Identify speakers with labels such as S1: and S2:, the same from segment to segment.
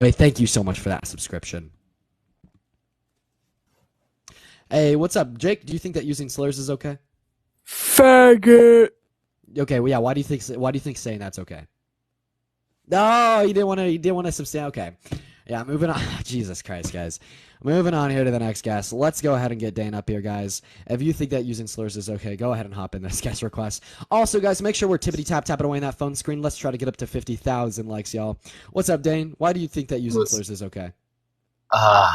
S1: Hey, thank you so much for that subscription. Hey, what's up, Jake? Do you think that using slurs is okay?
S2: Faggot.
S1: Okay, well, yeah. Why do you think saying that's okay? No, you didn't want to. You didn't want to substantiate. Okay, yeah. Moving on. Jesus Christ, guys. Moving on here to the next guest. Let's go ahead and get Dane up here, guys. If you think that using slurs is okay, go ahead and hop in this guest request. Also, guys, make sure we're tippity tap tapping away on that phone screen. Let's try to get up to 50,000 likes, y'all. What's up, Dane? Why do you think that using
S2: Listen,
S1: slurs is okay?
S2: ah,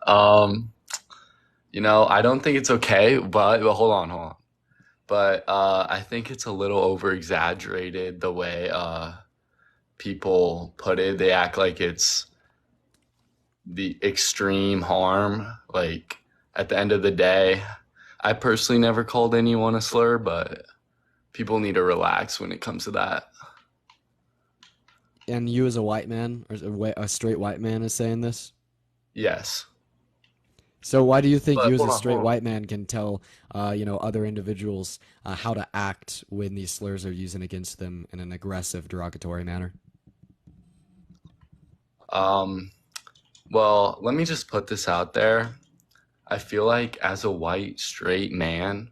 S2: um, I don't think it's okay, but hold on. But I think it's a little over exaggerated the way people put it. They act like it's the extreme harm. Like at the end of the day, I personally never called anyone a slur, but people need to relax when it comes to that.
S1: And you, as a white man, or a straight white man, is saying this?
S2: Yes,
S1: So why do you think
S2: but
S1: you as a
S2: hold
S1: straight
S2: on.
S1: white man can tell, other individuals how to act when these slurs are used against them in an aggressive, derogatory manner?
S2: Um, well, let me just put this out there. I feel like as a white straight man,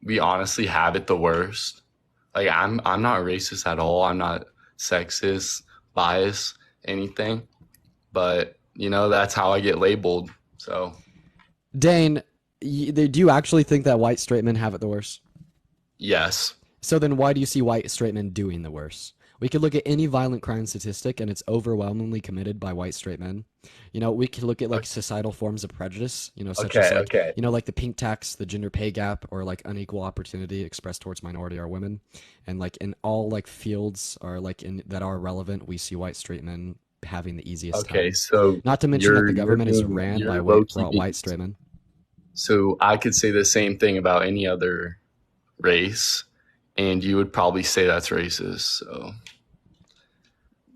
S2: we honestly have it the worst. Like I'm not racist at all. I'm not sexist, biased, anything. But that's how I get labeled. So
S1: Dane, do you actually think that white straight men have it the worst?
S2: yes.
S1: So then why do you see white straight men doing the worst? We could look at any violent crime statistic and it's overwhelmingly committed by white straight men. We could look at like societal forms of prejudice, such as
S2: Okay,
S1: like,
S2: okay.
S1: like the pink tax, the gender pay gap, or like unequal opportunity expressed towards minority or women. And like in all like fields or like in that are relevant, we see white straight men having the easiest
S2: Okay,
S1: time.
S2: so
S1: Not to mention that
S2: you're
S1: the
S2: you're
S1: government is
S2: being
S1: ran by
S2: you're low key
S1: white
S2: being
S1: straight men.
S2: so I could say the same thing about any other race, and you would probably say that's racist. So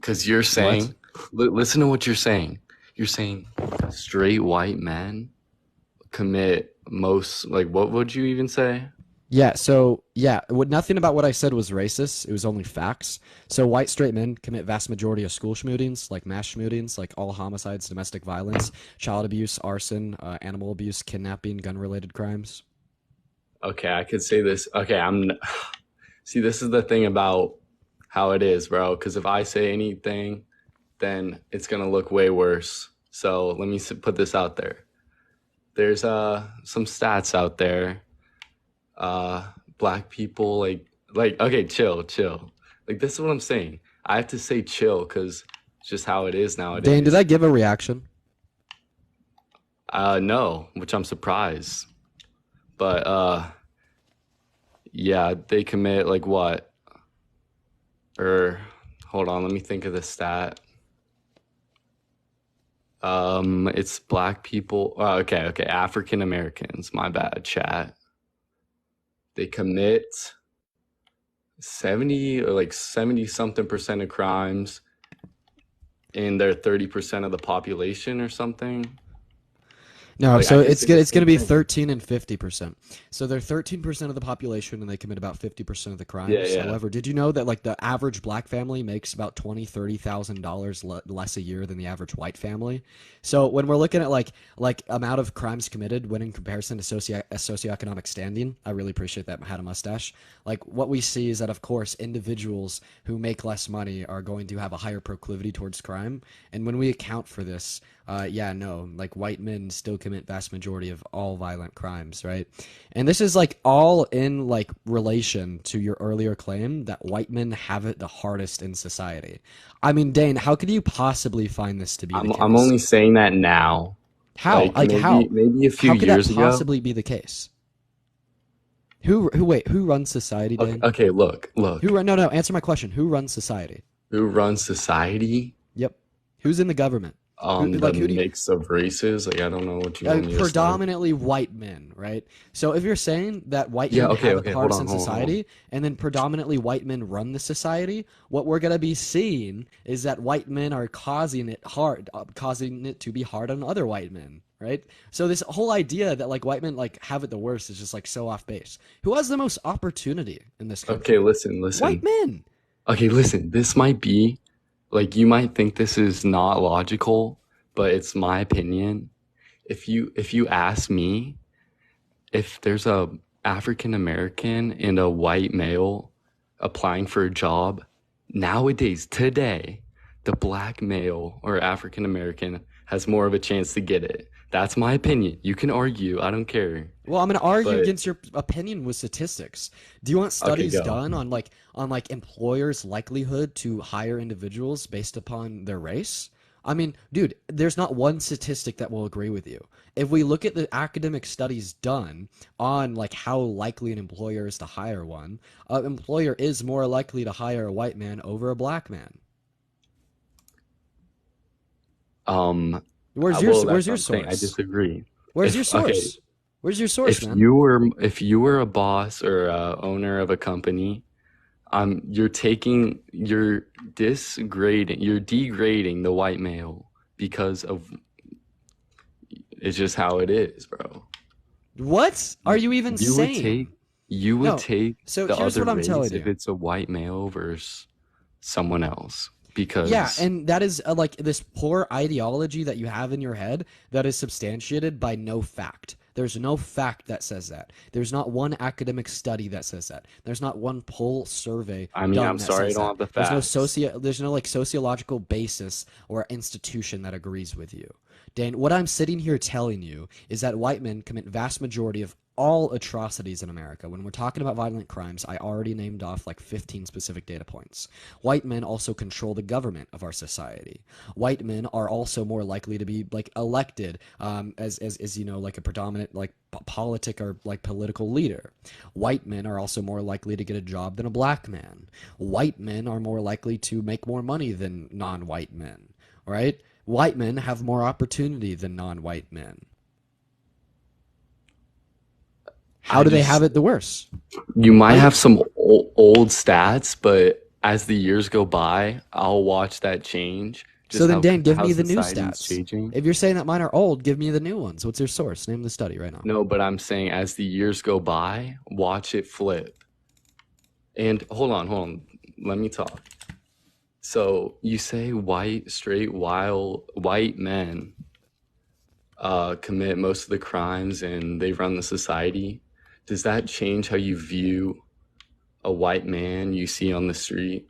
S2: because you're
S1: What?
S2: saying, listen to what you're saying. You're saying straight white men commit most, like, what would you even say?
S1: Yeah, so yeah, nothing about what I said was racist. It was only facts. So white straight men commit vast majority of school shootings, like mass shootings, like all homicides, domestic violence, child abuse, arson, animal abuse, kidnapping, gun-related crimes.
S2: Okay, I could say this. Okay, see, this is the thing about how it is, bro. Because if I say anything, then it's gonna look way worse. So let me put this out there. There's some stats out there. Black people like okay, chill. Like this is what I'm saying. I have to say chill because it's just how it is
S1: Dane, did
S2: nowadays.
S1: I give a reaction?
S2: No, which I'm surprised. But yeah, they commit like what? Or hold on, let me think of the stat. It's black people. Oh, okay, African Americans. My bad, chat. They commit 70 or like 70 something percent of crimes, and they're 30% of the population or something.
S1: No,
S2: Like I
S1: so
S2: could
S1: it's
S2: say
S1: good.
S2: the
S1: It's going to
S2: same
S1: be
S2: thing.
S1: 13 and 50%. So they're 13% of the population, and they commit about 50% of the
S2: Yeah,
S1: crimes.
S2: yeah.
S1: However, did you know that like the average black family makes about $20,000 to $30,000 less a year than the average white family? So when we're looking at like amount of crimes committed when in comparison to socioeconomic standing, I really appreciate that had a mustache. Like what we see is that of course individuals who make less money are going to have a higher proclivity towards crime, and when we account for this, yeah, no, like white men still commit vast majority of all violent crimes, right? And this is like all in like relation to your earlier claim that white men have it the hardest in society. I mean, Dane, how could you possibly find this to be the
S2: I'm
S1: case?
S2: only saying that now.
S1: How?
S2: Like
S1: Like
S2: maybe
S1: how?
S2: maybe a few
S1: How could that
S2: years ago.
S1: possibly be the case? Who runs society,
S2: Okay,
S1: Dane?
S2: okay,
S1: Who
S2: look.
S1: run? No, no, answer my question. Who runs society?
S2: Who runs society?
S1: Yep. Who's in the government?
S2: The
S1: Who do you,
S2: mix of races. Like I don't know what you want me to say.
S1: predominantly white men, right? So if you're saying that white
S2: Yeah,
S1: men have it the
S2: okay, hold
S1: hardest
S2: on,
S1: in
S2: hold on.
S1: society, and then predominantly white men run the society, what we're gonna be seeing is that white men are causing it hard, causing it to be hard on other white men, right? So this whole idea that like white men like have it the worst is just like so off base. Who has the most opportunity in this
S2: Okay,
S1: country?
S2: listen,
S1: White
S2: listen.
S1: men.
S2: Okay, listen. This might be. Like you might think this is not logical, but it's my opinion. If you ask me, if there's a African American and a white male applying for a job, nowadays, today, the black male or African American has more of a chance to get it. That's my opinion. You can argue, I don't care.
S1: Well, I'm going to argue
S2: But
S1: against your opinion with statistics. Do you want
S2: okay,
S1: studies
S2: go.
S1: done on like employers' likelihood to hire individuals based upon their race? I mean, dude, there's not one statistic that will agree with you. If we look at the academic studies done on like how likely an employer is to hire one, an employer is more likely to hire a white man over a black man.
S2: Um,
S1: Where's your
S2: well, that's
S1: where's
S2: what
S1: your
S2: I'm saying. I
S1: source?
S2: disagree.
S1: Where's your
S2: If okay,
S1: source? Where's your source, man?
S2: if you were a boss or a owner of a company, you're degrading the white male because of it's just how it is, bro.
S1: What are
S2: You,
S1: you even
S2: you would
S1: saying?
S2: take you would
S1: No.
S2: take
S1: So
S2: the
S1: here's
S2: other
S1: what I'm
S2: race
S1: telling
S2: if
S1: you.
S2: it's a white male versus someone else
S1: Yeah,
S2: because
S1: and that is like this poor ideology that you have in your head that is substantiated by no fact. There's no fact that says that. There's not one academic study that says that. There's not one poll survey
S2: I mean,
S1: done
S2: I'm
S1: that
S2: sorry I
S1: says
S2: don't
S1: that.
S2: have the facts.
S1: There's no like sociological basis or institution that agrees with you. Dane, what I'm sitting here telling you is that white men commit vast majority of all atrocities in America. When we're talking about violent crimes, I already named off like 15 specific data points. White men also control the government of our society. White men are also more likely to be like elected as you know like a predominant like politic or like political leader. White men are also more likely to get a job than a black man. White men are more likely to make more money than non-white men, right? White men have more opportunity than non-white men. How
S2: I
S1: do they have
S2: just
S1: it the worse?
S2: You might
S1: Are you
S2: have some old stats, but as the years go by, I'll watch that change.
S1: so
S2: Just
S1: then Dan, give
S2: how
S1: me the new
S2: society's
S1: stats.
S2: changing.
S1: If you're saying that mine are old, give me the new ones. What's your source? Name the study right now.
S2: No, but I'm saying as the years go by, watch it flip. And hold on, let me talk. So you say white, straight, wild, white men commit most of the crimes and they run the society. Does that change how you view a white man you see on the street?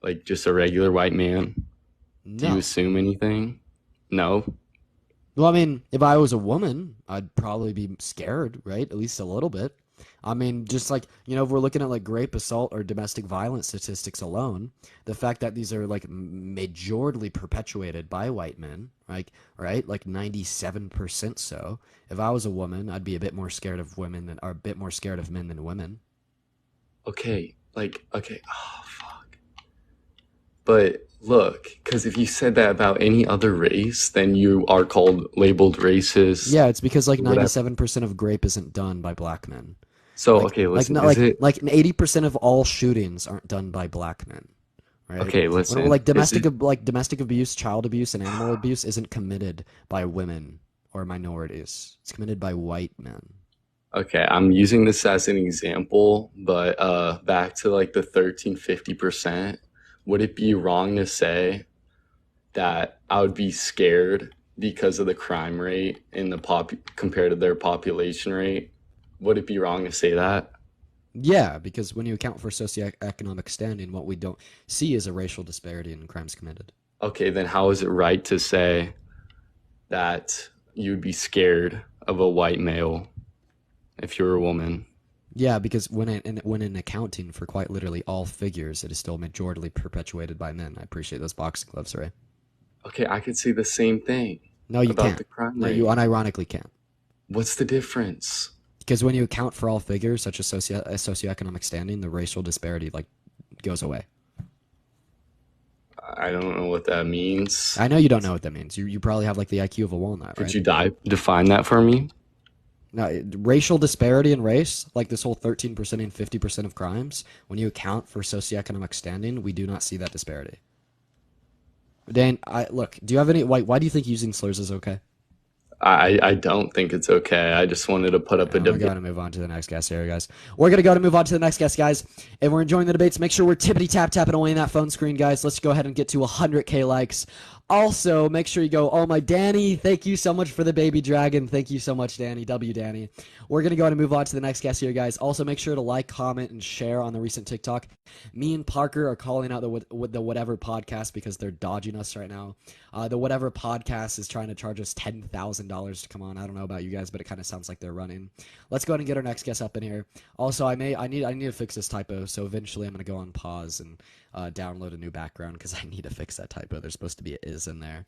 S2: Like just a regular white man? Do you
S1: No.
S2: assume anything? No.
S1: Well, I mean, if I was a woman, I'd probably be scared, right? At least a little bit. I mean, just like, you know, if we're looking at like rape, assault, or domestic violence statistics alone, the fact that these are like majorly perpetuated by white men, like, right? Like 97% so. If I was a woman, I'd be a bit more scared of women than, or a bit more scared of men than women.
S2: Okay. Okay. Oh, fuck. But look, because if you said that about any other race, then you are called labeled racist,
S1: Yeah, it's because like
S2: whatever.
S1: 97% of grape isn't done by black men.
S2: So,
S1: Like
S2: okay,
S1: like
S2: listen,
S1: not
S2: is
S1: like
S2: it
S1: like 80% of all shootings aren't done by black men, right?
S2: okay,
S1: When
S2: listen,
S1: like
S2: is it
S1: domestic abuse, child abuse, and animal abuse isn't committed by women or minorities. It's committed by white men.
S2: okay, I'm using this as an example, but back to like the 13-50%, would it be wrong to say that I would be scared because of the crime rate in the pop compared to their population rate? Would it be wrong to say that?
S1: Yeah, because when you account for socioeconomic standing, what we don't see is a racial disparity in crimes committed.
S2: Okay, then how is it right to say that you'd be scared of a white male if you're a woman?
S1: Yeah, because when in accounting for quite literally all figures, it is still majorly perpetuated by men. I appreciate those boxing gloves, Ray.
S2: Okay, I could say the same thing
S1: No, you
S2: about
S1: can't.
S2: the crime
S1: No, you
S2: rate.
S1: unironically can't.
S2: What's the difference?
S1: Because when you account for all figures, such as socioeconomic standing, the racial disparity like goes away.
S2: I don't know what that means.
S1: I know you don't know what that means. You probably have like the IQ of a walnut,
S2: Could
S1: right?
S2: you define that for me?
S1: Now, racial disparity in race, like this whole 13% and 50% of crimes, when you account for socioeconomic standing, we do not see that disparity. Dan, I look. Do you have any? Why do you think using slurs is okay?
S2: I don't think it's okay. I just wanted to put up a
S1: I'm gonna go
S2: debate.
S1: ahead and move on to the next guest here, guys. We're gonna go ahead and move on to the next guest, guys. And we're enjoying the debates. Make sure we're tippity tap tapping away in that phone screen, guys. Let's go ahead and get to 100K likes. Also, make sure you go, oh my Danny, thank you so much for the baby dragon. Thank you so much, Danny. W Danny. We're gonna go ahead and move on to the next guest here, guys. Also, make sure to like, comment, and share on the recent TikTok. Me and Parker are calling out the whatever podcast because they're dodging us right now. The whatever podcast is trying to charge us $10,000 to come on. I don't know about you guys, but it kind of sounds like they're running. Let's go ahead and get our next guest up in here. Also, I need to fix this typo. So eventually, I'm gonna go on pause and download a new background because I need to fix that typo. There's supposed to be an is in there.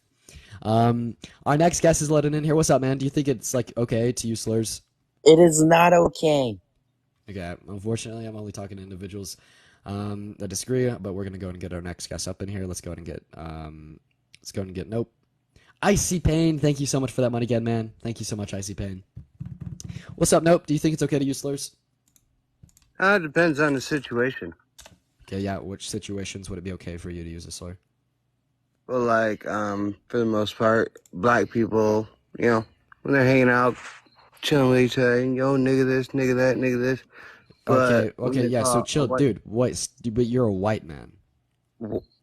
S1: Our next guest is letting in here. What's up, man? Do you think it's like okay to use slurs?
S3: It is not okay.
S1: Okay, unfortunately, I'm only talking to individuals that disagree. But we're gonna go and get our next guest up in here. Let's go ahead and get nope. Icy Pain, thank you so much for that money again, man. Thank you so much, Icy Pain. What's up, Nope? Do you think it's okay to use slurs?
S4: It depends on the situation.
S1: Okay, yeah. Which situations would it be okay for you to use a slur?
S4: Well, like, for the most part, black people, when they're hanging out, chilling with each other, yo, nigga this, nigga that, nigga this. But
S1: Okay, yeah. So chill, dude. But you're a white man.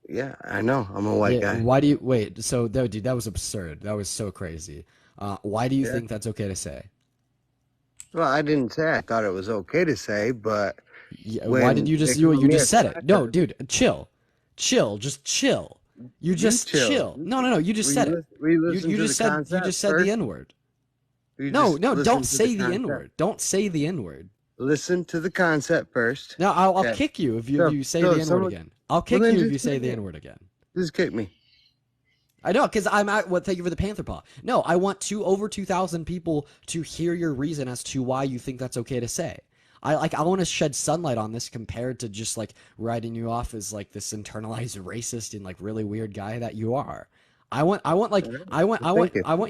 S4: Yeah, I know. I'm a white guy.
S1: Why do you wait? So, dude, that was absurd. That was so crazy. Why do you think that's okay to say?
S4: Well, I didn't say I thought it was okay to say, but
S1: why did you just you just said it? No, dude, chill, just chill. You just chill. No. You just said it. You just said the N-word. No, don't say the N-word. Don't say the N-word.
S4: Listen to the concept first.
S1: No, I'll kick you if you say the N-word again. I'll kick you if you say the N-word again.
S4: Just kick me.
S1: I know, because I'm at thank you for the Panther Paw. No, I want over 2,000 people to hear your reason as to why you think that's okay to say. I want to shed sunlight on this compared to just like writing you off as like this internalized racist and like really weird guy that you are. I want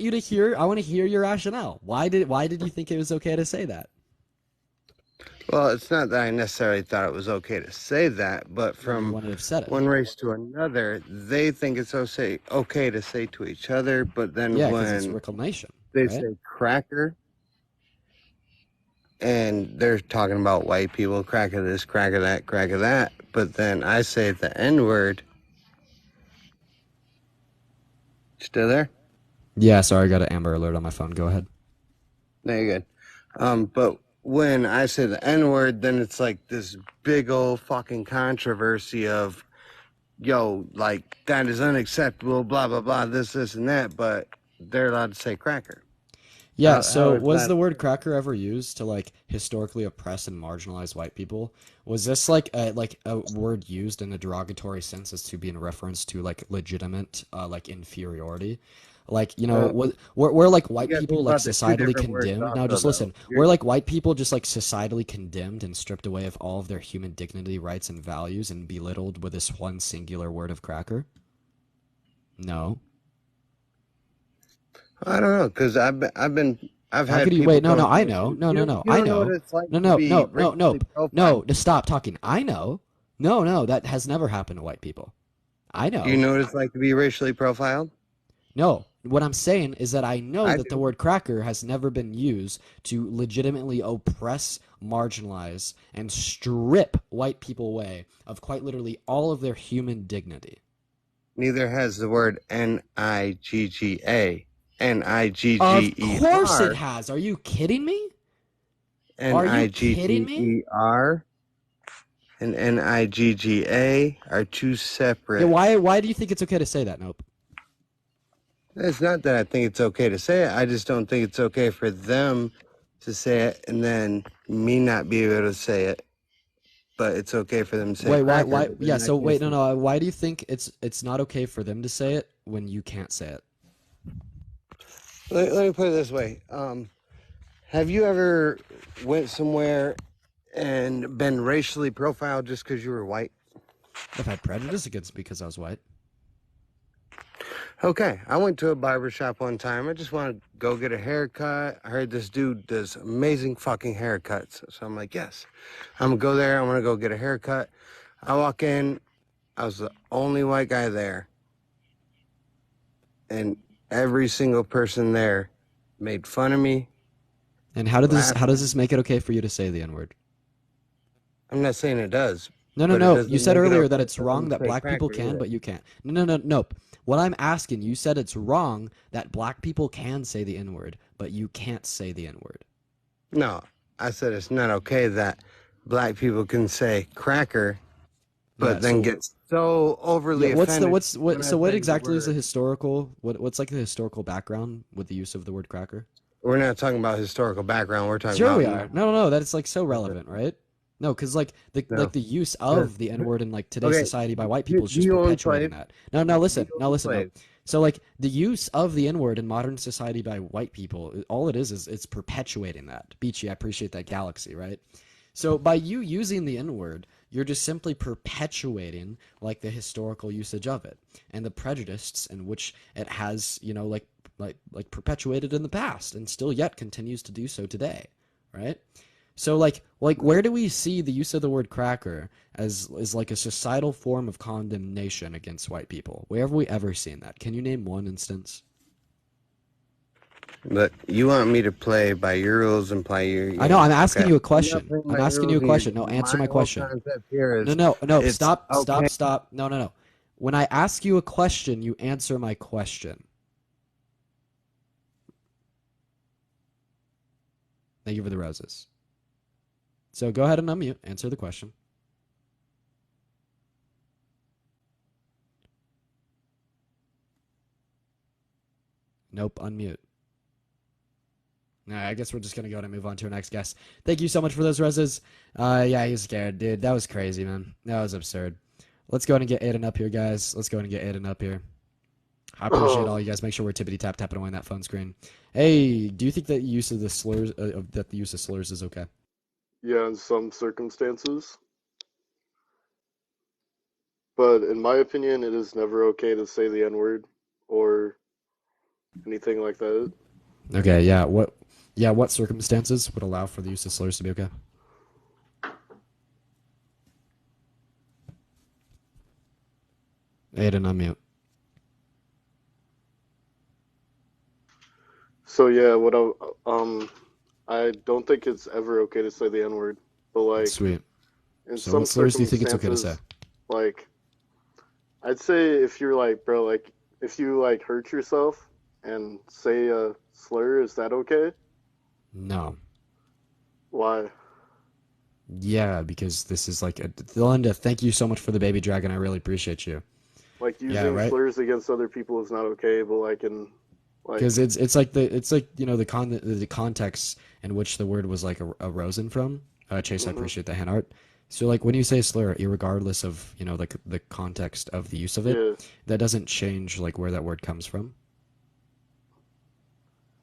S1: you to hear your rationale. Why did you think it was okay to say that?
S4: Well, it's not that I necessarily thought it was okay to say that, but from one race to another, they think it's okay to say to each other, but then when
S1: it's reclamation,
S4: they say cracker, and they're talking about white people, cracker this, cracker that, but then I say the N-word. Still there?
S1: Yeah, sorry, I got an Amber Alert on my phone. Go ahead.
S4: No, you're good. But when I say the N-word, then it's like this big old fucking controversy of, yo, like, that is unacceptable, blah, blah, blah, this, and that, but they're allowed to say cracker.
S1: Yeah, so was the word cracker ever used to, like, historically oppress and marginalize white people? Was this, like a word used in a derogatory sense as to be in reference to, like, legitimate, like, inferiority? Like, we're like white people like societally condemned. Now just listen. We're like white people just like societally condemned and stripped away of all of their human dignity, rights, and values and belittled with this one singular word of cracker? No.
S4: I don't know, because I've had
S1: How could you wait? No, I know. No, I know. No, to stop talking. I know. No, that has never happened to white people. I know.
S4: Do you know what it's like to be racially profiled?
S1: No, what I'm saying is that I know that the word cracker has never been used to legitimately oppress, marginalize, and strip white people away of quite literally all of their human dignity.
S4: Neither has the word Nigga. Nigger.
S1: Of course it has. Are you kidding me?
S4: Nigger and Nigga are two separate.
S1: Yeah, why do you think it's okay to say that? Nope.
S4: It's not that I think it's okay to say it. I just don't think it's okay for them to say it and then me not be able to say it. But it's okay for them to say it.
S1: Why? Yeah, so wait, no. Why do you think it's not okay for them to say it when you can't say it?
S4: Let me put it this way. Have you ever went somewhere and been racially profiled just because you were white?
S1: I've had prejudice against me because I was white.
S4: Okay, I went to a barbershop one time. I just wanted to go get a haircut. I heard this dude does amazing fucking haircuts. So I'm like, yes, I'm going to go there. I want to go get a haircut. I walk in. I was the only white guy there. And every single person there made fun of me,
S1: And how does
S4: laughed.
S1: this make it okay for you to say the N-word?
S4: I'm not saying it does,
S1: No, no,
S4: but it
S1: no. You
S4: doesn't
S1: said
S4: make it
S1: earlier
S4: okay
S1: that it's
S4: for them
S1: wrong
S4: to
S1: that
S4: say
S1: black people
S4: cracker
S1: can,
S4: either.
S1: but you can't. No, no, no, nope. What I'm asking, you said it's wrong that black people can say the N-word, but you can't say the N-word.
S4: No, I said it's not okay that black people can say cracker,
S1: Yeah.
S4: but then
S1: So
S4: get so
S1: yeah,
S4: overly offended when I
S1: what
S4: say the
S1: exactly is the
S4: word.
S1: historical what's like the historical background with the use of the word cracker?
S4: We're not talking about historical background. We're talking
S1: Sure
S4: about
S1: we are. No, no, no. That's like so
S4: no,
S1: relevant, right? No, because
S4: no.
S1: the use of the N word in like today's
S4: Okay,
S1: society by white
S4: do,
S1: people is
S4: do
S1: just
S4: you own
S1: perpetuating
S4: slaves?
S1: that. No,
S4: Do you
S1: no,
S4: own
S1: listen, no.
S4: slaves?
S1: So like the use of the N word in modern society by white people, all it is it's perpetuating that. Beachy, I appreciate that galaxy, right? So by you using the N word, you're just simply perpetuating like the historical usage of it and the prejudice in which it has, like perpetuated in the past and still yet continues to do so today, right? So like where do we see the use of the word cracker as like a societal form of condemnation against white people? Where have we ever seen that? Can you name one instance?
S4: But you want me to play by your rules and play your
S1: I know, I'm
S4: game.
S1: asking
S4: Okay.
S1: you a
S4: I'm not
S1: question.
S4: playing
S1: I'm
S4: by your
S1: asking you
S4: rules
S1: a
S4: in your
S1: question. No,
S4: game.
S1: answer
S4: My
S1: my
S4: whole
S1: question.
S4: concept here
S1: No,
S4: is
S1: no, no,
S4: it's
S1: stop,
S4: okay.
S1: stop, stop. No, no, no. When I ask you a question, you answer my question. Thank you for the roses. So go ahead and unmute. Answer the question. Nope, unmute. All right, I guess we're just gonna go ahead and move on to our next guest. Thank you so much for those roses. Yeah, he's scared, dude. That was crazy, man. That was absurd. Let's go ahead and get Aiden up here, guys. Let's go ahead and get Aiden up here. I appreciate all you guys. Make sure we're tippity tap tapping away on that phone screen. Hey, do you think that use of the slurs that the use of slurs is okay?
S5: Yeah, in some circumstances. But in my opinion, it is never okay to say the N word or anything like that.
S1: Okay, yeah. What circumstances would allow for the use of slurs to be okay? Aiden, unmute.
S5: So yeah, I don't think it's ever okay to say the N word. But like
S1: Sweet.
S5: in
S1: So what
S5: some
S1: slurs do you think it's okay to say?
S5: circumstances, like I'd say if you're like, bro, like if you like hurt yourself and say a slur, is that okay?
S1: No.
S5: Why?
S1: Yeah, because this is like Linda, thank you so much for the baby dragon. I really appreciate you.
S5: Like
S1: Yeah,
S5: using
S1: right?
S5: slurs against other people is not okay, but like in
S1: Because
S5: like
S1: it's like the context in which the word was like arisen from. Chase, I
S5: mhm,
S1: appreciate the hand art. So like when you say slur, regardless of like the context of the use of it,
S5: yeah,
S1: that doesn't change like where that word comes from,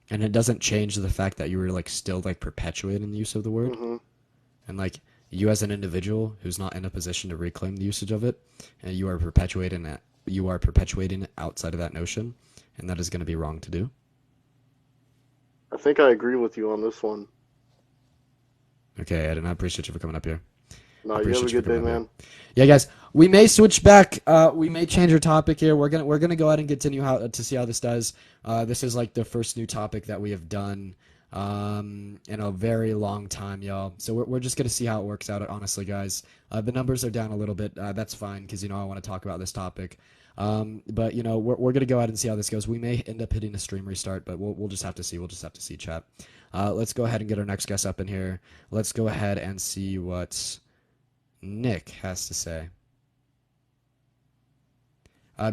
S1: and it doesn't change the fact that you were like still like perpetuating the use of the word,
S5: mhm.
S1: and like you as an individual who's not in a position to reclaim the usage of it, and you are perpetuating it. You are perpetuating it outside of that notion, and that is going to be wrong to do.
S5: I think I agree with you on this one.
S1: Okay, Ed, and I appreciate you for coming up here. I
S5: No, you have a
S1: appreciate you for
S5: good day,
S1: coming up here.
S5: man.
S1: Yeah, guys, we may switch back. We may change our topic here. We're gonna go ahead and continue how to see how this does. This is like the first new topic that we have done in a very long time, y'all. So we're just gonna see how it works out. Honestly, guys, the numbers are down a little bit. That's fine because I want to talk about this topic. But we're gonna go ahead and see how this goes. We may end up hitting a stream restart, but we'll just have to see. We'll just have to see, chat. Let's go ahead and get our next guest up in here. Let's go ahead and see what Nick has to say.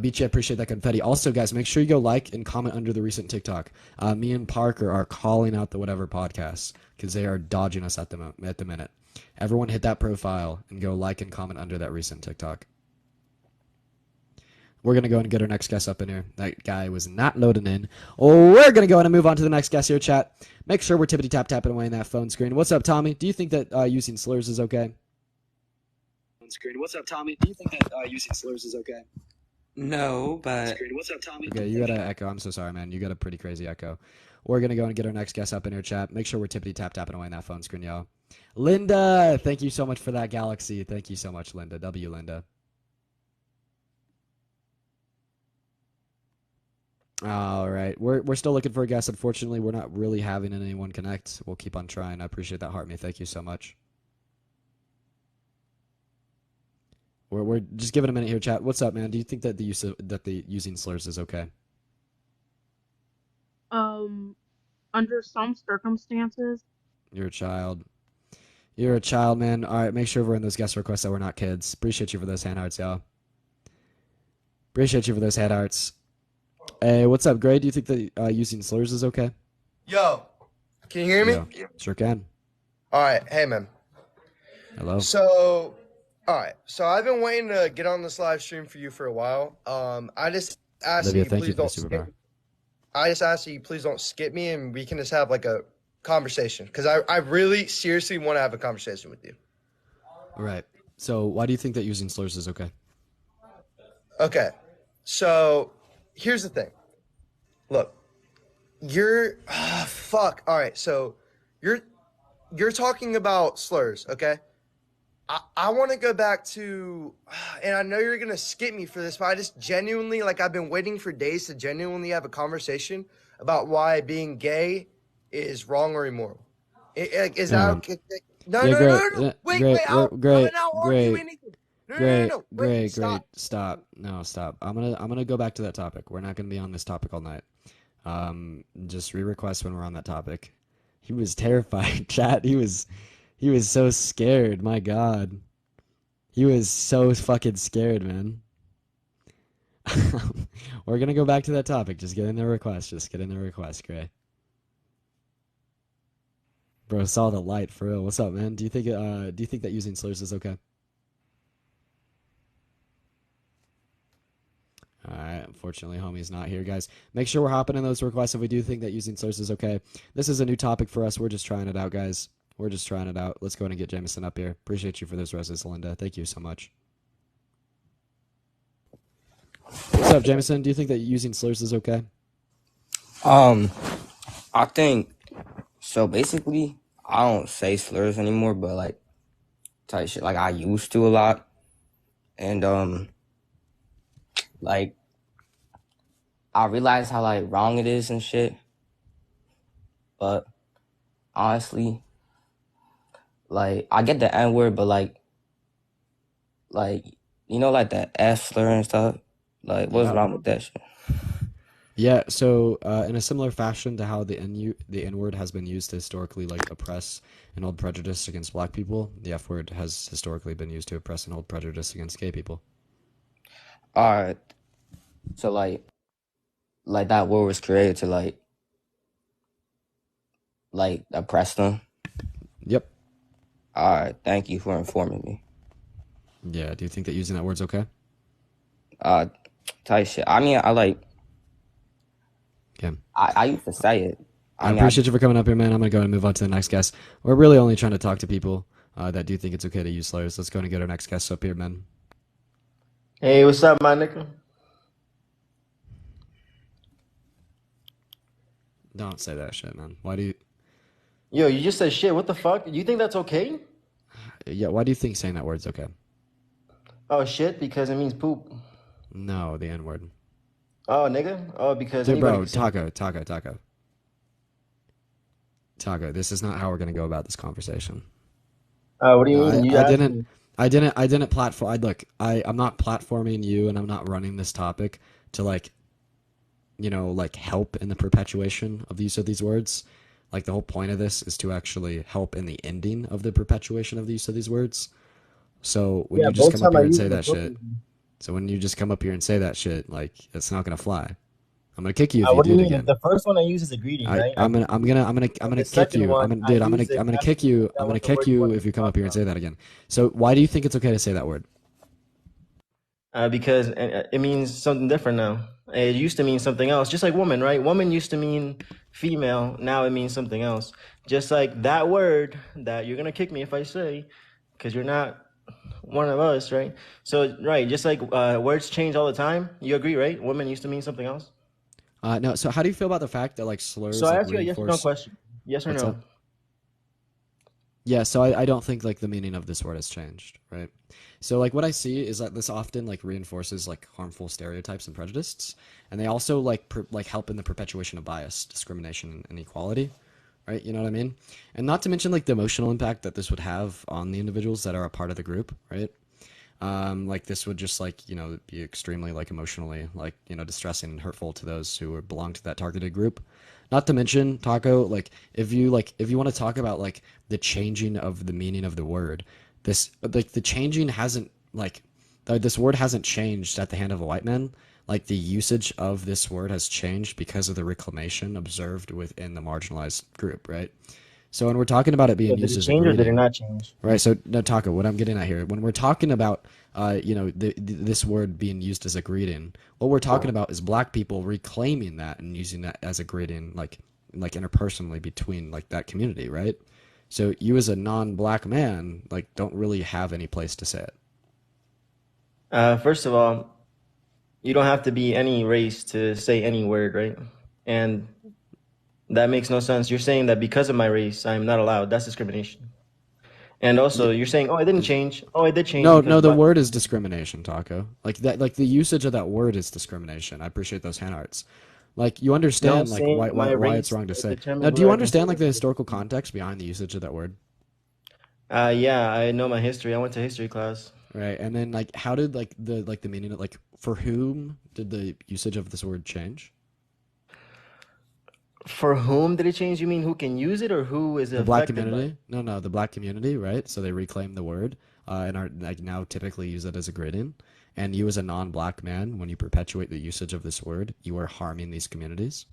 S1: Beachy, I appreciate that confetti. Also, guys, make sure you go like and comment under the recent TikTok. Me and Parker are calling out the whatever podcasts because they are dodging us at the minute. Everyone hit that profile and go like and comment under that recent TikTok. We're going to go and get our next guest up in here. That guy was not loading in. We're going to go ahead and move on to the next guest here, chat. Make sure we're tippity tap tapping away in that phone screen. What's up, Tommy? Do you think that using slurs is okay? Screen. What's up, Tommy? Do you think that using slurs is okay?
S6: No, but
S1: Screen. What's up, Tommy? Okay, you got an echo. I'm so sorry, man. You got a pretty crazy echo. We're gonna go and get our next guest up in here, chat. Make sure we're tippity tap tapping away in that phone screen, y'all. Linda, thank you so much for that galaxy. Thank you so much, Linda. W, Linda. All right. We're still looking for a guest. Unfortunately, we're not really having anyone connect. We'll keep on trying. I appreciate that, Heart Me. Thank you so much. We're just giving a minute here, chat. What's up, man? Do you think that the using slurs is okay?
S7: Um, under some circumstances,
S1: You're a child. You're a child, man. All right, make sure we're in those guest requests that we're not kids. Appreciate you for those hand hearts, y'all. Appreciate you for those hand hearts. Hey, what's up, Gray? Do you think that using slurs is okay?
S8: Yo, can you hear me?
S1: Yeah, sure can.
S8: All right, hey man.
S1: Hello.
S8: So, all right. So I've been waiting to get on this live stream for you for a while. I just ask that
S1: Olivia,
S8: you
S1: thank you
S8: please
S1: for the
S8: don't
S1: superpower.
S8: skip. I just ask that you please don't skip me, and we can just have like a conversation because I really seriously want to have a conversation with you.
S1: All right. So, why do you think that using slurs is okay?
S8: Okay. So here's the thing. Look, you're fuck. All right. So you're talking about slurs, okay? I want to go back to, and I know you're going to skip me for this, but I just genuinely, like, I've been waiting for days to genuinely have a conversation about why being gay is wrong or immoral. Is that okay? No,
S1: Yeah,
S8: no, no,
S1: great.
S8: no, no. Wait,
S1: Great.
S8: I'm
S1: Great.
S8: not arguing
S1: Great.
S8: anything. No, no, no,
S1: Great.
S8: no. Wait,
S1: Great.
S8: stop.
S1: Stop. No, stop. I'm gonna go back to that topic. We're not gonna be on this topic all night. Just re-request when we're on that topic. He was terrified, chat. He was so scared. My God. He was so fucking scared, man. We're gonna go back to that topic. Just get in the request. Just get in the request, Gray. Bro, saw the light for real. What's up, man? Do you think that using slurs is okay? Alright, unfortunately, homie's not here, guys. Make sure we're hopping in those requests if we do think that using slurs is okay. This is a new topic for us. We're just trying it out, guys. We're just trying it out. Let's go ahead and get Jameson up here. Appreciate you for those roses, Linda. Thank you so much. What's up, Jameson? Do you think that using slurs is okay?
S9: I think so. Basically, I don't say slurs anymore, but like type shit like I used to a lot, and like I realize how like wrong it is and shit. But honestly, like I get the N word, but like you know like the F slur and stuff. Like what's
S1: Yeah.
S9: wrong with that shit?
S1: Yeah, so in a similar fashion to how the N word has been used to historically like oppress and hold prejudice against black people, the F word has historically been used to oppress and hold prejudice against gay people.
S9: All right, so like that word was created to like oppress them.
S1: Yep.
S9: All right, thank you for informing me.
S1: Yeah, do you think that using that word's okay?
S9: Type shit. I mean,
S1: Okay.
S9: I used to say it.
S1: I appreciate you for coming up here, man. I'm gonna go ahead and move on to the next guest. We're really only trying to talk to people that do think it's okay to use slurs. Let's go ahead and get our next guest up here, man.
S10: Hey, what's up, my nigga?
S1: Don't say that shit, man. Why do you?
S10: Yo, you just said shit. What the fuck? You think that's okay?
S1: Yeah, why do you think saying that word's okay?
S10: Oh, shit, because it means poop.
S1: No, the N word.
S10: Oh, nigga? Oh, because
S1: Dude,
S10: anybody
S1: bro,
S10: can say
S1: Taco. This is not how we're gonna go about this conversation.
S10: What do you
S1: No,
S10: mean? You asked me.
S1: I didn't platform. I'm not platforming you, and I'm not running this topic to like, like help in the perpetuation of the use of these words. Like the whole point of this is to actually help in the ending of the perpetuation of the use of these words. So when
S10: Yeah,
S1: you just
S10: both
S1: come up
S10: time I
S1: here and
S10: use
S1: say
S10: it
S1: that shit,
S10: appropriately.
S1: like it's not gonna fly. I'm gonna kick you if you
S10: What do
S1: do
S10: you
S1: it
S10: mean?
S1: again.
S10: The first one I use is a greeting, right?
S1: I'm gonna
S10: The
S1: kick
S10: second
S1: you.
S10: one I use it
S1: I'm gonna
S10: asking
S1: kick you.
S10: if that
S1: I'm
S10: was
S1: gonna
S10: the
S1: kick
S10: word you
S1: you
S10: wanted
S1: if
S10: to
S1: you come
S10: talk
S1: up here and
S10: about.
S1: say that again. So why do you think it's okay to say that word?
S10: Because it means something different now. It used to mean something else, just like woman, right? Woman used to mean female. Now it means something else. Just like that word that you're gonna kick me if I say, because you're not one of us, right? So, right, just like words change all the time. You agree, right? Woman used to mean something else.
S1: No. So how do you feel about the fact that like
S10: So
S1: slurs
S10: I
S1: like
S10: ask you a yes or no
S1: reinforce?
S10: question. Yes or
S1: What's
S10: no?
S1: up? Yeah, so I don't think like the meaning of this word has changed, right? So like what I see is that this often like reinforces like harmful stereotypes and prejudices, and they also like help in the perpetuation of bias, discrimination, and inequality, right? You know what I mean? And not to mention like the emotional impact that this would have on the individuals that are a part of the group, right? Like this would just like be extremely like emotionally like distressing and hurtful to those who belong to that targeted group. Not to mention, Taco, if you want to talk about like the changing of the meaning of the word, this like the changing hasn't like this word hasn't changed at the hand of a white man. Like the usage of this word has changed because of the reclamation observed within the marginalized group, right? So when we're talking about it
S10: So
S1: being
S10: did
S1: used
S10: it
S1: as a
S10: change or did it
S1: greeting,
S10: not change?
S1: right? So no, Taco, what I'm getting at here, when we're talking about, this word being used as a greeting, what we're talking about is black people reclaiming that and using that as a greeting, like interpersonally between like that community, right? So you as a non-black man, like, don't really have any place to say it.
S10: First of all, you don't have to be any race to say any word, right? And that makes no sense. You're saying that because of my race, I'm not allowed. That's discrimination. And
S1: Yeah,
S10: also, you're saying, oh, it didn't change. Oh, it did change
S1: no,
S10: because
S1: no, the
S10: black
S1: word is
S10: people.
S1: discrimination, Taco. Like that, like the usage of that word is discrimination. I appreciate those hand arts. Like you
S10: No,
S1: understand, like
S10: saying my
S1: why it's
S10: race
S1: wrong to say. Now,
S10: determines
S1: do
S10: whether
S1: you
S10: I can say
S1: understand like
S10: it.
S1: the historical context behind the usage of that word?
S10: Yeah, I know my history. I went to history class.
S1: Right. And then like how did the meaning of like for whom did the usage of this word change?
S10: For whom did it change? You mean who can use it or who is
S1: The black
S10: affected by it?
S1: community? No, no, the black community, right? So they reclaimed the word and are like now typically use it as a greeting. And you as a non-black man, when you perpetuate the usage of this word, you are harming these communities.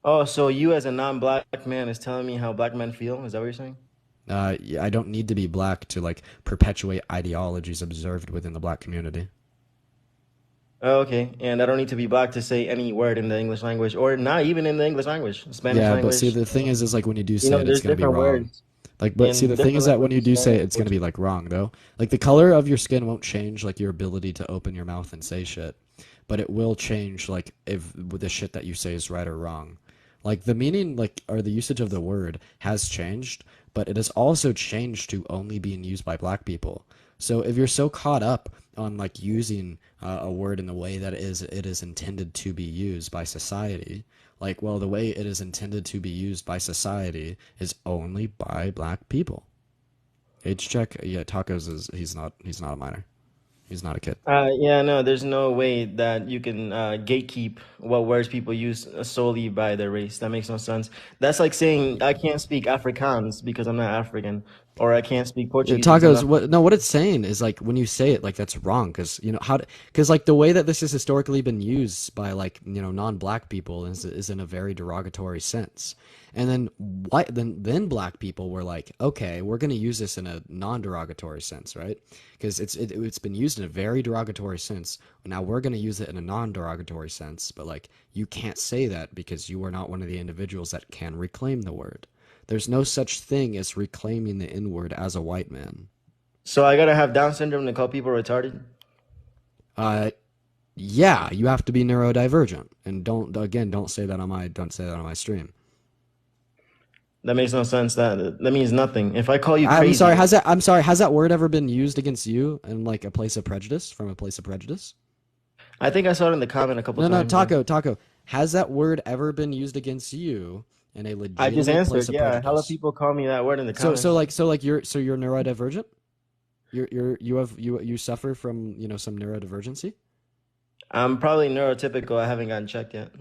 S10: Oh, so you as a non-black man is telling me how black men feel? Is that what you're saying?
S1: Yeah, I don't need to be black to like perpetuate ideologies observed within the black community.
S10: Oh, okay. And I don't need to be black to say any word in the English language, or not even in the English language, Spanish
S1: Yeah, but see,
S10: language.
S1: the thing is like when you do say it, it's
S10: There's
S1: gonna be
S10: different
S1: wrong.
S10: words
S1: Like, but see,
S10: in
S1: the thing
S10: different
S1: is that when you
S10: languages,
S1: do say it,
S10: Spanish,
S1: it's gonna be
S10: Portuguese.
S1: like wrong though. Like the color of your skin won't change like your ability to open your mouth and say shit, but it will change like if the shit that you say is right or wrong. Like the meaning, like or the usage of the word has changed, but it has also changed to only being used by black people. So if you're so caught up on like using a word in the way that it is intended to be used by society, like well, the way it is intended to be used by society is only by black people. Age check. Yeah, tacos is he's not a minor. He's not a kid.
S10: Yeah, no, there's no way that you can gatekeep what words people use solely by their race. That makes no sense. That's like saying I can't speak Afrikaans because I'm not African, or I can't speak Portuguese because I'm
S1: Tacos.
S10: not.
S1: What? No, what it's saying is like when you say it, like that's wrong because because like the way that this has historically been used by like non-black people is in a very derogatory sense, and then then black people were like, okay, we're gonna use this in a non-derogatory sense, right? Because it's been used in a very derogatory sense. Now we're gonna use it in a non-derogatory sense, but like you can't say that because you are not one of the individuals that can reclaim the word. There's no such thing as reclaiming the N word as a white man.
S10: So I gotta have Down syndrome to call people retarded.
S1: Uh, yeah, you have to be neurodivergent, and don't say that on my stream.
S10: That makes no sense. That means nothing. If I call you
S1: I'm
S10: crazy,
S1: sorry. Has that word ever been used against you in like a place of prejudice from a place of prejudice?
S10: I think I saw it in the comment a couple
S1: No, no,
S10: times. Yeah,
S1: taco. Has that word ever been used against you in a
S10: I just
S1: legitimate place
S10: answered.
S1: of
S10: Yeah, hella
S1: prejudice?
S10: people call me that word in the
S1: So
S10: comments.
S1: you're neurodivergent. You suffer from some neurodivergency.
S10: I'm probably neurotypical. I haven't gotten checked yet.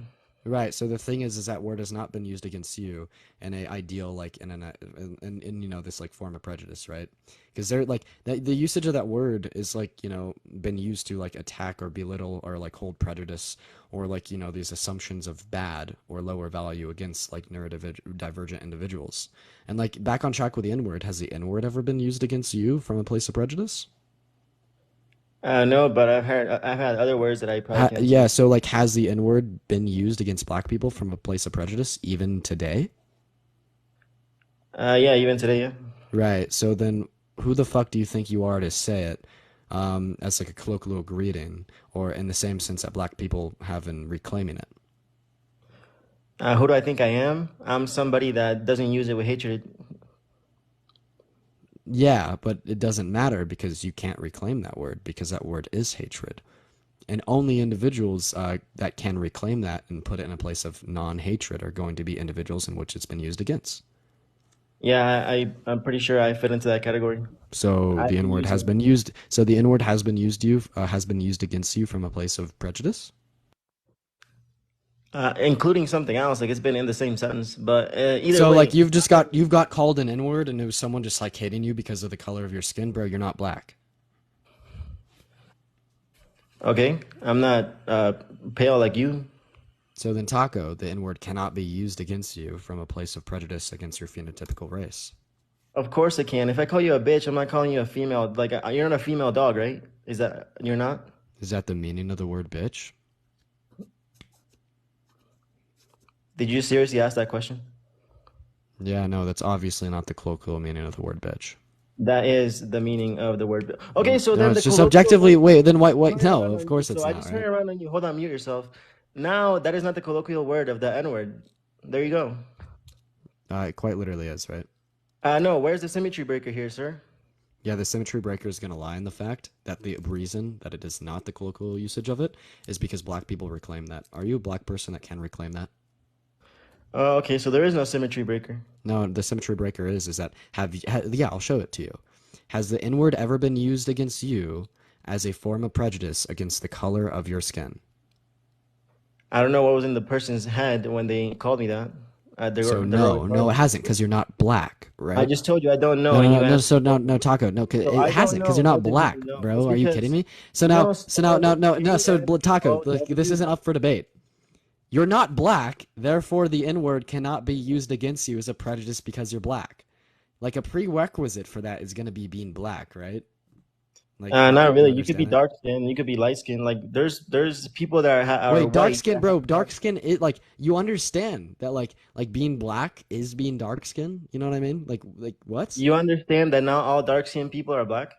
S1: Right. So the thing is that word has not been used against you in a ideal like in this like form of prejudice, right? Because they're like the usage of that word is like been used to like attack or belittle or like hold prejudice or like these assumptions of bad or lower value against like neurodivergent individuals. And like back on track with the N word, has the N word ever been used against you from a place of prejudice?
S10: No, but I've had other words that I probably can't
S1: Yeah.
S10: say.
S1: So like, has the N word been used against black people from a place of prejudice even today?
S10: Yeah, even today, yeah.
S1: Right. So then who the fuck do you think you are to say it as like a colloquial greeting or in the same sense that black people have in reclaiming it?
S10: Who do I think I am? I'm somebody that doesn't use it with hatred.
S1: Yeah, but it doesn't matter because you can't reclaim that word because that word is hatred. And only individuals that can reclaim that and put it in a place of non-hatred are going to be individuals in which it's been used against.
S10: Yeah, I'm pretty sure I fit into that category.
S1: So
S10: I've
S1: the N
S10: been
S1: word has
S10: using
S1: been used. So the N word has been used against you from a place of prejudice.
S10: including something else. Like it's been in the same sentence, but either
S1: So like
S10: way,
S1: you've got called an N word and it was someone just like hating you because of the color of your skin, bro. You're not black.
S10: okay, I'm not pale like you.
S1: So then, Taco, the N word cannot be used against you from a place of prejudice against your phenotypical race.
S10: Of course it can. If I call you a bitch, I'm not calling you a female. Like you're not a female dog, right? Is that you're not?
S1: Is that the meaning of the word bitch?
S10: Did you seriously ask that question?
S1: Yeah, no, that's obviously not the colloquial meaning of the word bitch.
S10: That is the meaning of the word. Okay, so
S1: No,
S10: then
S1: it's
S10: the
S1: just
S10: colloquial
S1: objectively.
S10: word.
S1: Wait, then why?
S10: Turn
S1: No,
S10: around
S1: of
S10: on you.
S1: course
S10: So
S1: it's
S10: I
S1: not,
S10: just turn
S1: right?
S10: around on you. Hold on, mute yourself. Now that is not the colloquial word of the N word. There you go.
S1: It quite literally is, right?
S10: No, where's the symmetry breaker here, sir?
S1: Yeah, the symmetry breaker is going to lie in the fact that the reason that it is not the colloquial usage of it is because black people reclaim that. Are you a black person that can reclaim that?
S10: Okay, so there is no symmetry breaker.
S1: No, the symmetry breaker is that yeah, I'll show it to you. Has the N word ever been used against you as a form of prejudice against the color of your skin?
S10: I don't know what was in the person's head when they called me that.
S1: So
S10: They were
S1: no, it
S10: recording.
S1: hasn't because you're not black,
S10: I
S1: right?
S10: just told you I don't know,
S1: No,
S10: and
S1: no, no,
S10: you
S1: no.
S10: answered
S1: So
S10: no.
S1: no, Taco, no, 'cause
S10: So
S1: it
S10: I don't
S1: hasn't because
S10: know.
S1: you're not
S10: What does it
S1: black,
S10: mean no? It's
S1: bro. Are you kidding
S10: because
S1: me? So
S10: no,
S1: now, so now,
S10: slow.
S1: no, no, no.
S10: You
S1: So
S10: answered
S1: Taco,
S10: slow. You have to
S1: this
S10: do
S1: isn't up for debate. You're not black, therefore the N word cannot be used against you as a prejudice because you're black. Like a prerequisite for that is going to be being black, right? Like
S10: Not
S1: you
S10: really. You could be
S1: understand that?
S10: dark skinned. You could be light skinned. Like there's people that are
S1: Wait, dark
S10: white.
S1: skin, bro. Dark skin. It like you understand that like being black is being dark skin. You know what I mean? Like what?
S10: You understand that not all dark skinned people are black?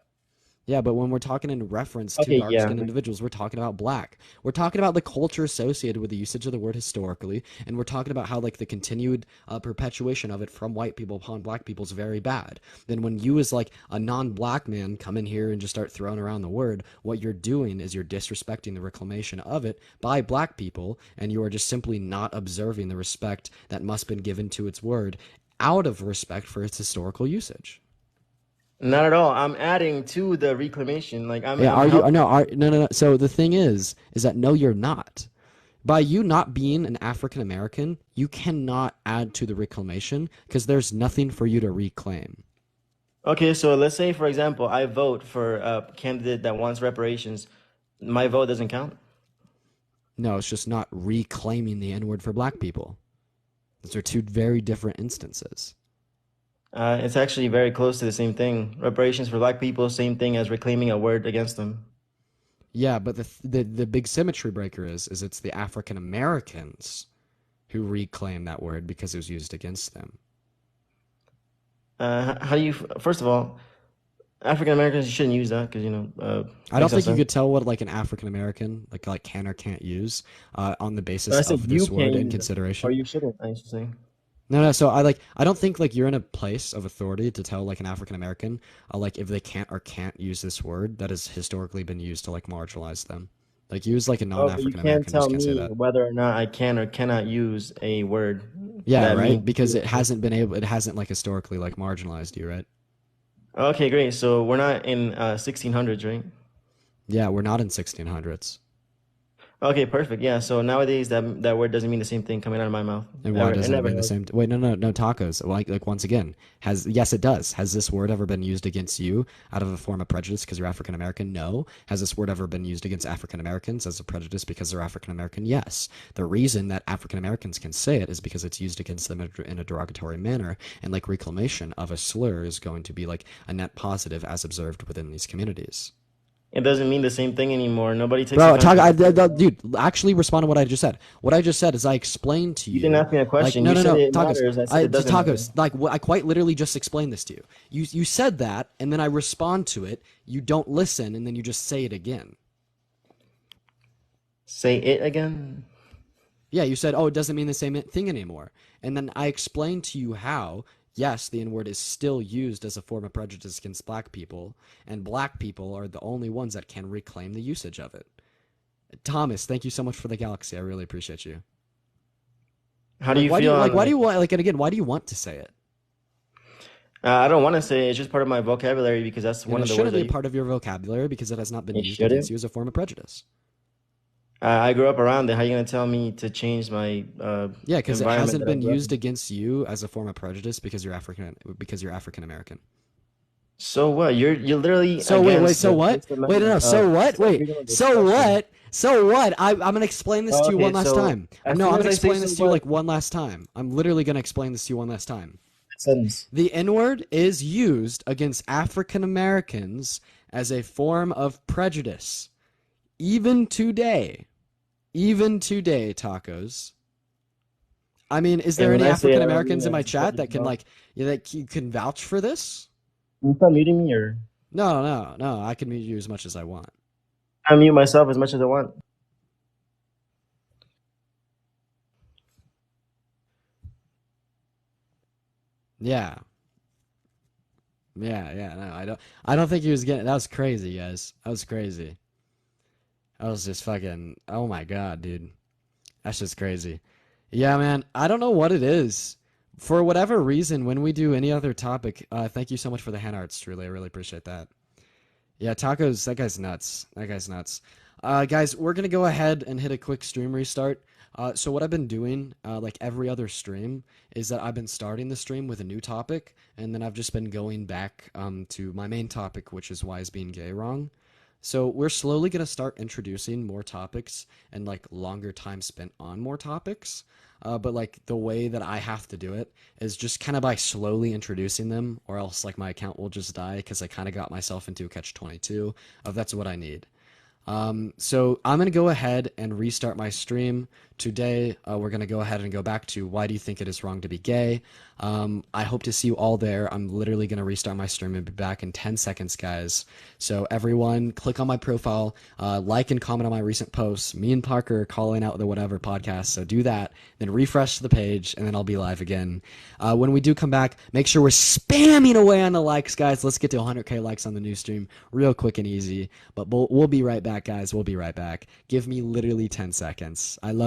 S1: Yeah, but when we're talking in reference to
S10: Okay,
S1: dark
S10: yeah.
S1: skinned individuals, we're talking about black. We're talking about the culture associated with the usage of the word historically, and we're talking about how like the continued perpetuation of it from white people upon black people is very bad. Then when you as like a non-black man come in here and just start throwing around the word, what you're doing is you're disrespecting the reclamation of it by black people, and you are just simply not observing the respect that must have been given to its word out of respect for its historical usage.
S10: Not at all. I'm adding to the reclamation. Like
S1: Yeah,
S10: I'm
S1: are you?
S10: helping.
S1: No, no, no. So the thing is that no, you're not. By you not being an African American, you cannot add to the reclamation because there's nothing for you to reclaim.
S10: Okay, so let's say for example, I vote for a candidate that wants reparations. My vote doesn't count.
S1: No, it's just not reclaiming the N word for black people. Those are two very different instances.
S10: It's actually very close to the same thing. Reparations for black people, same thing as reclaiming a word against them.
S1: Yeah, but the big symmetry breaker is it's the African Americans who reclaim that word because it was used against them.
S10: How do you? First of all, African Americans, you shouldn't use that because
S1: I don't
S10: makes no
S1: think you
S10: sense.
S1: could tell what like an African American like can or can't use on the
S10: But I
S1: basis
S10: said
S1: of
S10: you
S1: this word
S10: can't
S1: in
S10: use it, or
S1: consideration.
S10: you shouldn't. I should say.
S1: No, no. So I don't think like you're in a place of authority to tell like an African American like if they can't or can't use this word that has historically been used to like marginalize them. Like you as like a
S10: Oh, but you
S1: non-African
S10: can't
S1: American just
S10: tell
S1: can't say
S10: me
S1: that.
S10: whether or not I can or cannot use a word
S1: Yeah,
S10: that
S1: right.
S10: means.
S1: Because it hasn't like historically like marginalized you, right?
S10: Okay, great. So we're not in 1600s, right?
S1: Yeah, we're not in 1600s.
S10: Okay, perfect. Yeah. So nowadays that word doesn't mean the same thing coming out of my mouth.
S1: And why
S10: Ever. It
S1: doesn't it
S10: never
S1: mean the
S10: has.
S1: same? Wait, no, no, no. Tacos. Like once again, yes, it does. Has this word ever been used against you out of a form of prejudice because you're African American? No. Has this word ever been used against African Americans as a prejudice because they're African American? Yes. The reason that African Americans can say it is because it's used against them in a derogatory manner, and like reclamation of a slur is going to be like a net positive as observed within these communities.
S10: It doesn't mean the same thing anymore. Nobody takes
S1: Bro,
S10: offense to that.
S1: dude, actually respond to what I just said. What I just said is I explained to
S10: You didn't
S1: you,
S10: ask me a
S1: like,
S10: question.
S1: no,
S10: You
S1: no,
S10: said
S1: no,
S10: it
S1: tacos.
S10: matters. I said it doesn't matter.
S1: Tacos. Like, I quite literally just explained this to you. You said that, and then I respond to it. You don't listen, and then you just say it again.
S10: Say it again.
S1: Yeah, you said, oh, it doesn't mean the same thing anymore. And then I explained to you how yes, the N-word is still used as a form of prejudice against black people, and black people are the only ones that can reclaim the usage of it. Thomas, thank you so much for the galaxy. I really appreciate you.
S10: How do
S1: Like,
S10: you
S1: why do
S10: feel
S1: you like?
S10: on
S1: Why do
S10: like?
S1: you want? Like, and again, why do you want to say it?
S10: I don't want to say it. It's just part of my vocabulary because that's
S1: And
S10: one
S1: it
S10: of the words
S1: shouldn't
S10: I
S1: be a
S10: use.
S1: part of your vocabulary because it has not been
S10: It
S1: used against
S10: shouldn't.
S1: you as a form of prejudice.
S10: I grew up around it. How you gonna tell me to change my
S1: Yeah, because it
S10: environment
S1: hasn't
S10: that I
S1: been
S10: grew up
S1: used
S10: in?
S1: against you as a form of prejudice because you're African American.
S10: So what? You're literally
S1: So wait,
S10: against
S1: so
S10: the
S1: what?
S10: First
S1: Wait, no, no,
S10: Amendment
S1: so
S10: of
S1: what? Wait,
S10: freedom of
S1: so
S10: expression.
S1: what? So what? I'm gonna explain this
S10: Oh,
S1: to you
S10: okay,
S1: one last
S10: so
S1: time.
S10: as
S1: No,
S10: soon
S1: I'm
S10: as
S1: gonna
S10: I say
S1: explain
S10: so
S1: this to you
S10: what,
S1: like one last time. I'm literally gonna explain this to you one last time.
S10: sentence.
S1: The N-word is used against African Americans as a form of prejudice. Even today. Even today, tacos. I mean, is
S10: And
S1: there
S10: when
S1: any
S10: I say it,
S1: African
S10: I don't mean
S1: Americans in
S10: it
S1: my
S10: as a
S1: chat that
S10: prejudice.
S1: can
S10: No.
S1: like that you can vouch for this?
S10: Can you stop muting me or
S1: No. I can mute you as much as I want.
S10: I mute myself as much as I want?
S1: Yeah. Yeah, no, I don't think he was getting that was crazy, guys. That was crazy. That was just fucking oh my god, dude. That's just crazy. Yeah, man. I don't know what it is. For whatever reason, when we do any other topic, thank you so much for the hand arts, truly. I really appreciate that. Yeah, tacos, that guy's nuts. That guy's nuts. Guys, we're gonna go ahead and hit a quick stream restart. So what I've been doing, like every other stream, is that I've been starting the stream with a new topic, and then I've just been going back to my main topic, which is why is being gay wrong. So we're slowly gonna start introducing more topics and like longer time spent on more topics. But like the way that I have to do it is just kind of by slowly introducing them, or else like my account will just die because I kind of got myself into a catch 22 of that's what I need. So I'm going to go ahead and restart my stream. Today, we're going to go ahead and go back to why do you think it is wrong to be gay? I hope to see you all there. I'm literally going to restart my stream and be back in 10 seconds, guys. So everyone, click on my profile, like and comment on my recent posts. Me and Parker are calling out the whatever podcast, so do that. Then refresh the page, and then I'll be live again. When we do come back, make sure we're spamming away on the likes, guys. Let's get to 100K likes on the new stream real quick and easy. But we'll be right back, guys. We'll be right back. Give me literally 10 seconds. I love